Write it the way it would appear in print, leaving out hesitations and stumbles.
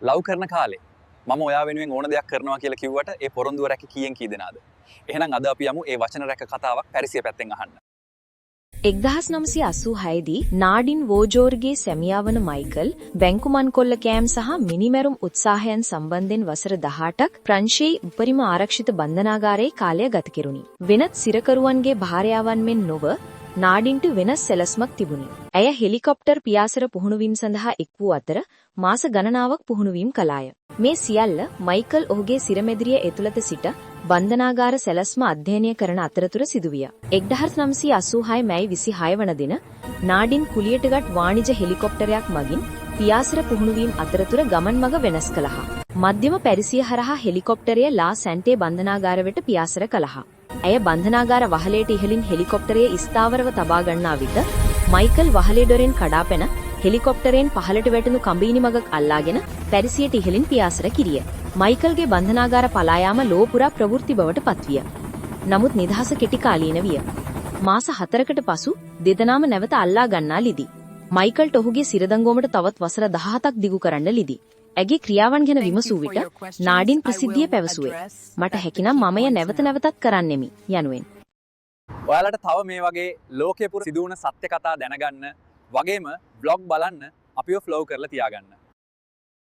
Love කරන කාලේ මම ඔයා වෙනුවෙන් ඕන දෙයක් කරනවා කියලා කිව්වට ඒ පොරොන්දුව රැක කීයෙන් කී දෙනාද? එහෙනම් අද අපි යමු ඒ වචන රැක කතාවක් පැරිසිය පැත්තෙන් අහන්න. 1986 දී නාඩින් වෝජෝර්ගේ සැමියා වන මයිකල් බැංකු මන්කොල්ල කෑම් සහ මිනිමැරුම් උත්සාහයන් සම්බන්ධයෙන් වසර 18ක් ප්‍රංශයේ උපරිම ආරක්ෂිත බන්ධනාගාරයේ කාලය ගත කෙරුණි. වෙනත් සිරකරුවන්ගේ භාර්යාවන් මෙන් නොව නාඩින්ට වෙනස් සැලැස්මක් තිබුණි. ඇය හෙලිකොප්ටර් පියාසර පුහුණුවීම සඳහා එක් වූ අතර මාස ගණනාවක් පුහුණුවීම් කළාය. මේ සියල්ල මයිකල් ඔහුගේ සිරමෙදිරිය ඇතුළත සිට බන්ධනාගාර සැලැස්ම අධ්‍යයනය කරන අතරතුර සිදුවිය. 1986 මැයි 26 වන දින නාඩින් කුලියටගත් වාණිජ හෙලිකොප්ටරයක් මගින් පියාසර පුහුණුවීම් අතරතුර ගමන් මඟ වෙනස් කළහා. මධ්‍යම පැරිසිය හරහා හෙලිකොප්ටරය ලා සැන්ටේ බන්ධනාගාර වෙත පියාසර කළහා. ඇය බන්ධනාගාර වහලයට ඉහළින් හෙලිකොප්ටරයේ ස්ථාවරව තබා ගන්නා විට මයිකල් වහලේ දොරෙන් කඩාපැන හෙලිකොප්ටරයෙන් පහළට වැටුණු කඹීනි මගක් අල්ලාගෙන පැරිසියට ඉහළින් පියාසර කිරිය. මයිකල්ගේ බන්ධනාගාර පලා යාම ලොව පුරා ප්‍රවෘත්ති බවට පත්විය. නමුත් නිදහස කෙටි කාලීන විය. මාස 4කට පසු දෙදෙනාම නැවත අල්ලා ගන්නා ලිදී. මයිකල්ට ඔහුගේ සිරදංගොමට තවත් වසර 17ක් දිගු කරන්න ලිදී. ඇගේ ක්‍රියාවන් ගැන විමසූ විට නාඩින් ප්‍රසිද්ධිය පැවසුවේ මට හැකිනම් මමය නැවත නැවතත් කරන්නෙමි යනුවෙන්. ඔයාලට තව මේ වගේ ලෝකයේ පුර සිදුවන සත්‍ය කතා දැනගන්න වගේම බ්ලොග් බලන්න අපිව ෆලෝ කරලා තියාගන්න.